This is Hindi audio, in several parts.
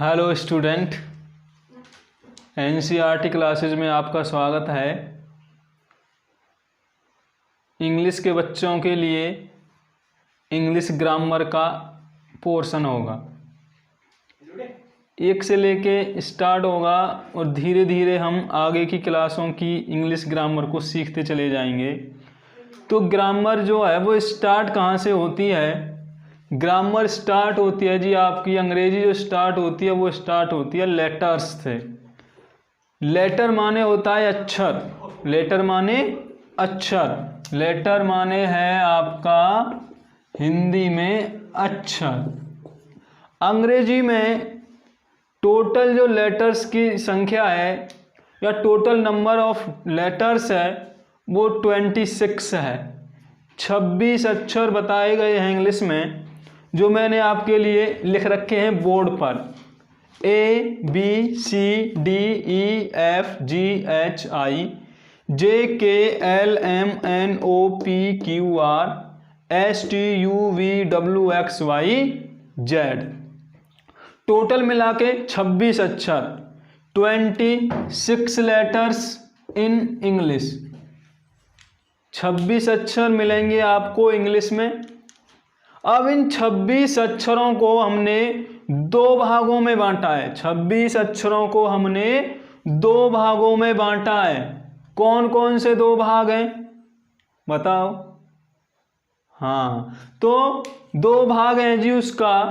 हेलो स्टूडेंट, एनसीईआरटी क्लासेज में आपका स्वागत है। इंग्लिश के बच्चों के लिए इंग्लिश ग्रामर का पोर्शन होगा। 1 से लेके स्टार्ट होगा और धीरे धीरे हम आगे की क्लासों की इंग्लिश ग्रामर को सीखते चले जाएंगे। तो ग्रामर जो है वो स्टार्ट कहाँ से होती है? ग्रामर स्टार्ट होती है जी, आपकी अंग्रेजी जो स्टार्ट होती है वो स्टार्ट होती है लेटर्स से। लेटर माने होता है अक्षर, लेटर माने अक्षर, लेटर माने है आपका हिंदी में अक्षर। अंग्रेजी में टोटल जो लेटर्स की संख्या है या टोटल नंबर ऑफ लेटर्स है वो 26 है। 26 अक्षर बताए गए हैं इंग्लिश में, जो मैंने आपके लिए लिख रखे हैं बोर्ड पर। ABCDEFGHI JKLMNOPQRSTUVWXYZ। टोटल मिला के 26 अक्षर, 26 लेटर्स इन इंग्लिश। 26 अक्षर मिलेंगे आपको इंग्लिश में। अब इन 26 अक्षरों को हमने 2 भागों में बांटा है। 26 अक्षरों को हमने 2 भागों में बांटा है। कौन कौन से 2 भाग हैं बताओ? हाँ, तो 2 भाग हैं जी उसका,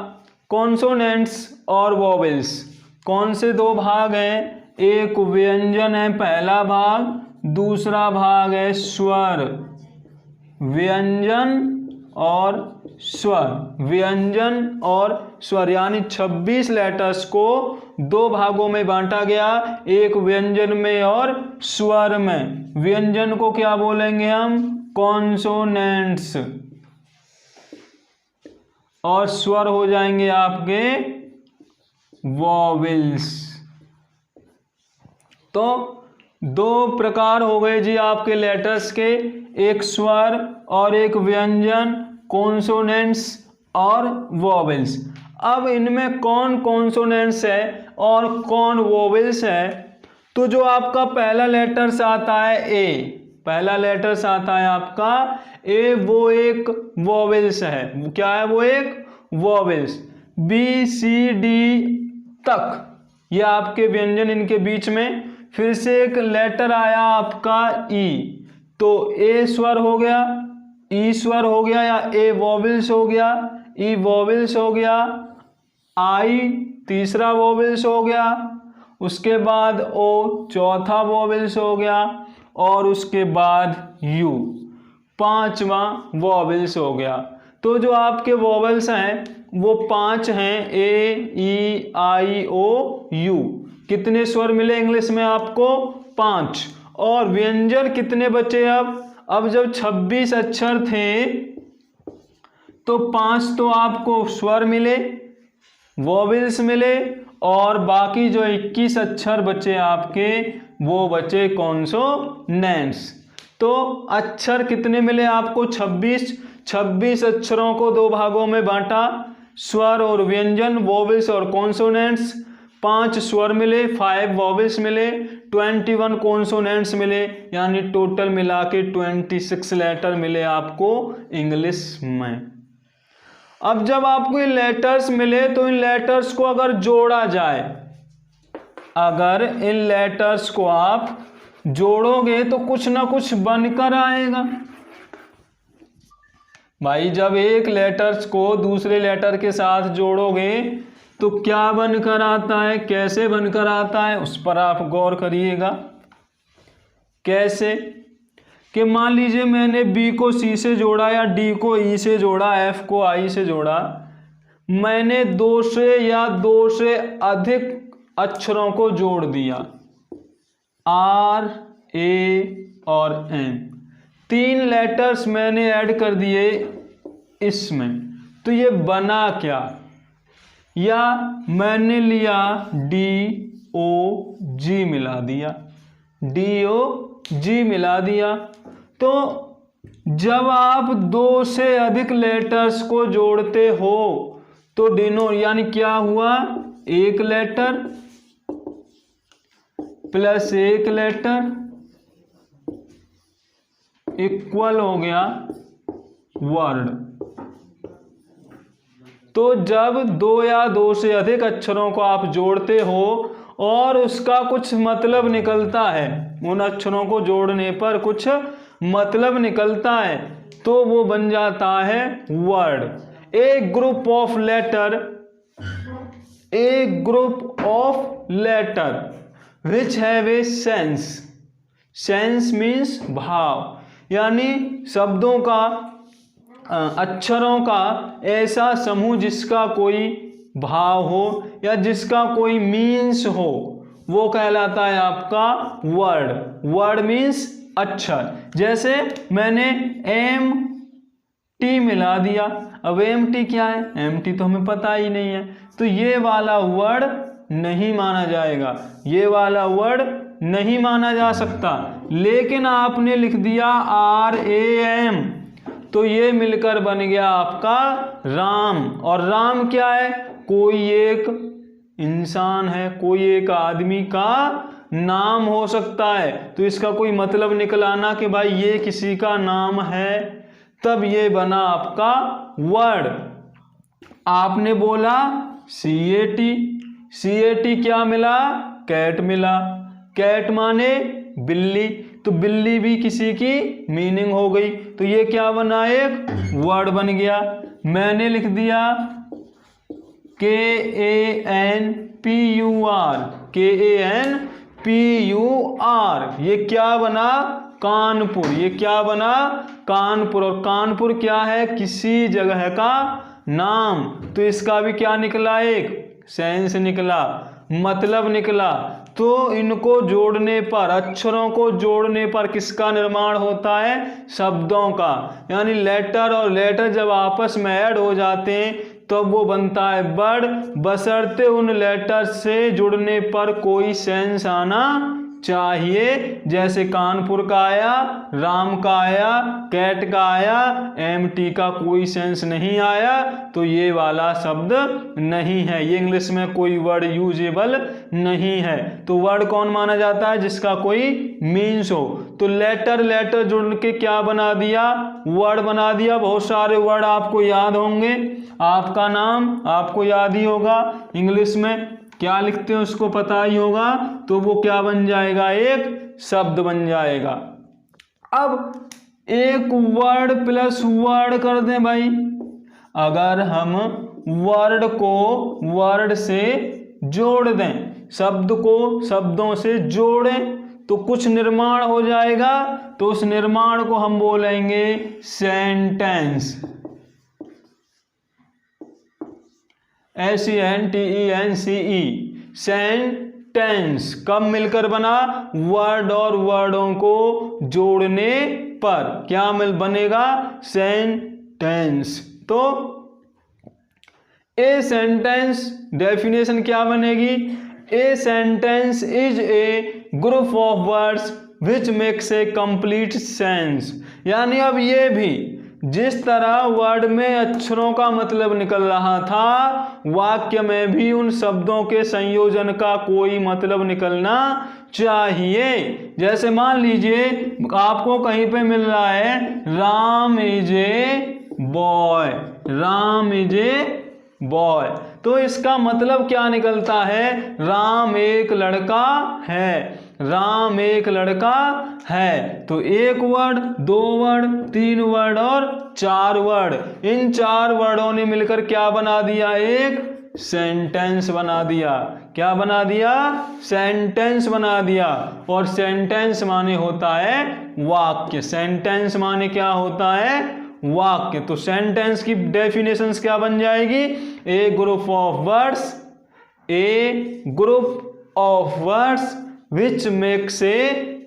कॉन्सोनेंट्स और वोवेल्स। कौन से 2 भाग हैं? एक व्यंजन है पहला भाग, दूसरा भाग है स्वर। व्यंजन और स्वर, व्यंजन और स्वर, यानी 26 लेटर्स को 2 भागों में बांटा गया, एक व्यंजन में और स्वर में। व्यंजन को क्या बोलेंगे हम? कॉन्सोनेंट्स, और स्वर हो जाएंगे आपके वोवेल्स। तो 2 प्रकार हो गए जी आपके लेटर्स के, एक स्वर और एक व्यंजन, कॉन्सोनेंट्स और वोवेल्स। अब इनमें कौन कॉन्सोनेंट्स है और कौन वोवेल्स है? तो जो आपका पहला लेटर्स आता है ए, पहला लेटर्स आता है आपका ए, वो एक वोवेल्स है। क्या है वो? एक वोवेल्स। BCD तक ये आपके व्यंजन, इनके बीच में फिर से एक लेटर आया आपका ई, तो ए स्वर हो गया, ई स्वर हो गया या ए वोवेल्स हो गया, ई वोवेल्स हो गया, आई तीसरा वोवेल्स हो गया, उसके बाद ओ चौथा वोवेल्स हो गया, और उसके बाद यू पांचवा वोवेल्स हो गया। तो जो आपके वोवेल्स हैं वो 5 हैं, ए ई आई ओ यू। कितने स्वर मिले इंग्लिश में आपको? 5। और व्यंजन कितने बचे अब जब 26 अक्षर थे तो 5 तो आपको स्वर मिले, वोवेल्स मिले, और बाकी जो 21 अक्षर बचे आपके वो बचे कॉन्सोनेंट्स। तो अक्षर कितने मिले आपको? 26 अक्षरों को 2 भागों में बांटा, स्वर और व्यंजन, वोवेल्स और कॉन्सोनेंट्स। 5 स्वर मिले, 5 वोवेल्स मिले, 21 कॉन्सोनेंट्स मिले, यानी टोटल मिला के 26 लेटर मिले आपको इंग्लिश में। अब जब आपको ये लेटर्स मिले तो इन लेटर्स को अगर जोड़ा जाए, अगर इन लेटर्स को आप जोड़ोगे तो कुछ ना कुछ बनकर आएगा। भाई जब एक लेटर्स को दूसरे लेटर के साथ जोड़ोगे तो क्या बनकर आता है, कैसे बनकर आता है, उस पर आप गौर करिएगा। कैसे? कि मान लीजिए मैंने बी को सी से जोड़ा या डी को ई से जोड़ा, एफ को आई से जोड़ा। मैंने 2 से या 2 से अधिक अक्षरों को जोड़ दिया, आर, ए और एन। 3 लेटर्स मैंने ऐड कर दिए इसमें, तो ये बना क्या? या मैंने लिया DOG मिला दिया, DOG मिला दिया। तो जब आप 2 से अधिक लेटर्स को जोड़ते हो तो डिनो यानी क्या हुआ? एक लेटर प्लस एक लेटर इक्वल हो गया वर्ड। तो जब दो या दो से अधिक अक्षरों को आप जोड़ते हो और उसका कुछ मतलब निकलता है, उन अक्षरों को जोड़ने पर कुछ मतलब निकलता है, तो वो बन जाता है word. A group of letter which have a sense. Sense means भाव, यानी शब्दों का, अक्षरों का ऐसा समूह जिसका कोई भाव हो या जिसका कोई मीन्स हो, वो कहलाता है आपका वर्ड। वर्ड मीन्स अक्षर। जैसे मैंने एम टी मिला दिया, अब एम टी क्या है, एम टी तो हमें पता ही नहीं है, तो ये वाला वर्ड नहीं माना जाएगा, ये वाला वर्ड नहीं माना जा सकता। लेकिन आपने लिख दिया RAM, तो ये मिलकर बन गया आपका राम। और राम क्या है, कोई एक इंसान है, कोई एक आदमी का नाम हो सकता है, तो इसका कोई मतलब निकलाना कि भाई ये किसी का नाम है, तब ये बना आपका वर्ड। आपने बोला CAT क्या मिला, कैट मिला। कैट माने बिल्ली, तो बिल्ली भी किसी की मीनिंग हो गई, तो ये क्या बना, एक वर्ड बन गया। मैंने लिख दिया KANPUR, ये क्या बना, कानपुर। ये क्या बना, कानपुर। और कानपुर क्या है, किसी जगह का नाम, तो इसका भी क्या निकला, एक सेंस निकला, मतलब निकला। तो इनको जोड़ने पर, अक्षरों को जोड़ने पर किसका निर्माण होता है, शब्दों का। यानी लेटर और लेटर जब आपस में ऐड हो जाते हैं तो वो बनता है वर्ड, बशर्ते उन लेटर से जुड़ने पर कोई सेंस आना चाहिए। जैसे कानपुर का आया, राम का आया, कैट का आया, MT का कोई सेंस नहीं आया, तो ये वाला शब्द नहीं है, ये इंग्लिश में कोई वर्ड यूजेबल नहीं है। तो वर्ड कौन माना जाता है, जिसका कोई मीन्स हो। तो लेटर जुड़ के क्या बना दिया, वर्ड बना दिया। बहुत सारे वर्ड आपको याद होंगे, आपका नाम आपको याद ही होगा, इंग्लिश में क्या लिखते हैं उसको पता ही होगा, तो वो क्या बन जाएगा, एक शब्द बन जाएगा। अब एक वर्ड प्लस वर्ड कर दें भाई, अगर हम वर्ड को वर्ड से जोड़ दें, शब्द को शब्दों से जोड़ें, तो कुछ निर्माण हो जाएगा, तो उस निर्माण को हम बोलेंगे सेंटेंस। SENTENCE, sentence. कब मिलकर बना, वर्ड और वर्डों को जोड़ने पर क्या बनेगा, सेंटेंस। तो ए सेंटेंस डेफिनेशन क्या बनेगी, a sentence is a group of words which makes a complete sense. यानी अब ये भी जिस तरह वर्ड में अक्षरों का मतलब निकल रहा था, वाक्य में भी उन शब्दों के संयोजन का कोई मतलब निकलना चाहिए। जैसे मान लीजिए आपको कहीं पे मिल रहा है Ram is a boy, Ram is a boy, तो इसका मतलब क्या निकलता है, राम एक लड़का है, राम एक लड़का है। तो एक वर्ड, दो वर्ड, तीन वर्ड और चार वर्ड, इन चार वर्डों ने मिलकर क्या बना दिया, एक सेंटेंस बना दिया। क्या बना दिया, सेंटेंस बना दिया। और सेंटेंस माने होता है वाक्य, सेंटेंस माने क्या होता है, वाक्य। तो सेंटेंस की डेफिनेशंस क्या बन जाएगी, a group of words, a group of words which makes a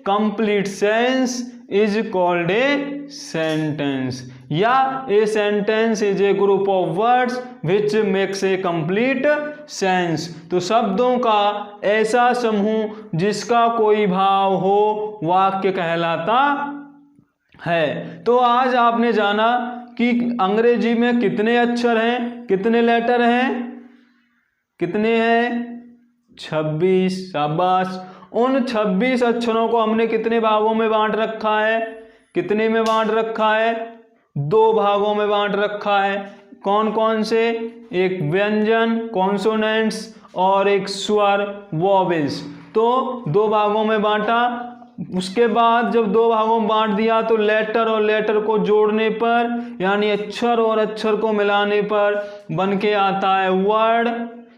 complete sense is called a sentence, या a sentence is a group of words which makes a complete sense। तो शब्दों का ऐसा समूह जिसका कोई भाव हो, वाक्य कहलाता है। तो आज आपने जाना कि अंग्रेजी में कितने अक्षर हैं, कितने लेटर हैं, कितने हैं? 26। शाबाश। उन 26 अक्षरों को हमने कितने भागों में बांट रखा है? कितने में बांट रखा है? 2 भागों में बांट रखा है। कौन कौन से? एक व्यंजन कॉन्सोनेंट्स और एक स्वर वॉवेल्स। तो 2 भागों में बांटा। उसके बाद जब 2 भागों में बांट दिया तो लेटर और लेटर को जोड़ने पर, यानी अक्षर और अक्षर को मिलाने पर बन के आता है वर्ड,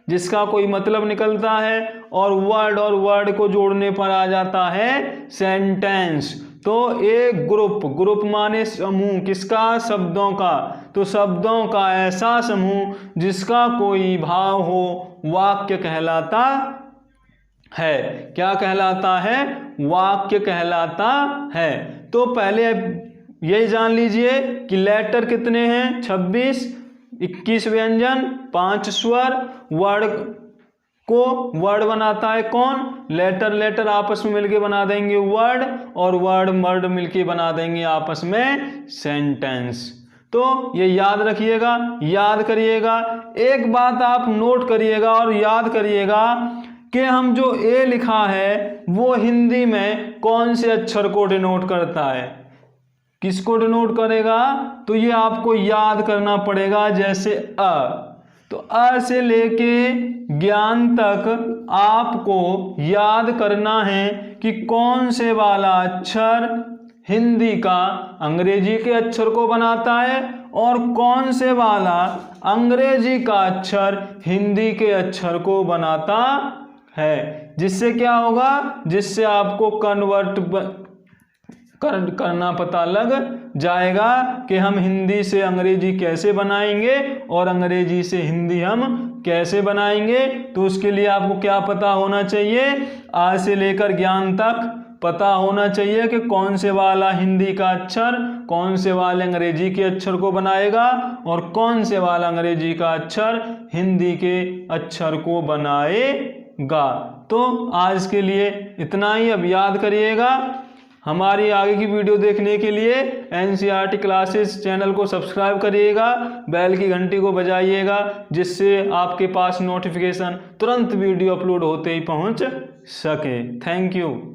जिसका कोई मतलब निकलता है, और वर्ड को जोड़ने पर आ जाता है सेंटेंस। तो एक ग्रुप माने समूह, किसका? शब्दों का। तो शब्दों का ऐसा समूह जिसका कोई भाव हो वाक्य कहलाता है। क्या कहलाता है? वाक्य कहलाता है। तो पहले यही जान लीजिए कि लेटर कितने हैं? 26, 21 व्यंजन, 5 स्वर, वर्ड बनाता है कौन? लेटर आपस में मिलके बना देंगे वर्ड, और वर्ड मिलके बना देंगे आपस में सेंटेंस। तो ये याद रखिएगा, याद करिएगा। एक बात आप नोट करिएगा और याद करिएगा कि हम जो ए लिखा है वो हिंदी में कौन से अक्षर को डिनोट करता है? किसको डिनोट करेगा? तो ये आपको याद करना पड़ेगा। जैसे अ, तो अ से लेके ज्ञान तक आपको याद करना है कि कौन से वाला अक्षर हिंदी का अंग्रेजी के अक्षर को बनाता है, और कौन से वाला अंग्रेजी का अक्षर हिंदी के अक्षर को बनाता है। जिससे क्या होगा? जिससे आपको कन्वर्ट करना पता लग जाएगा कि हम हिंदी से अंग्रेजी कैसे बनाएंगे और अंग्रेजी से हिंदी हम कैसे बनाएंगे। तो उसके लिए आपको क्या पता होना चाहिए? आ से लेकर ज्ञान तक पता होना चाहिए कि कौन से वाला हिंदी का अक्षर कौन से वाले अंग्रेजी के अक्षर को बनाएगा, और कौन से वाला अंग्रेजी का अक्षर हिंदी के अक्षर को बनाएगा। तो आज के लिए इतना ही। अब याद करिएगा। हमारी आगे की वीडियो देखने के लिए NCERT क्लासेस चैनल को सब्सक्राइब करिएगा, बेल की घंटी को बजाइएगा, जिससे आपके पास नोटिफिकेशन तुरंत वीडियो अपलोड होते ही पहुंच सके। Thank you.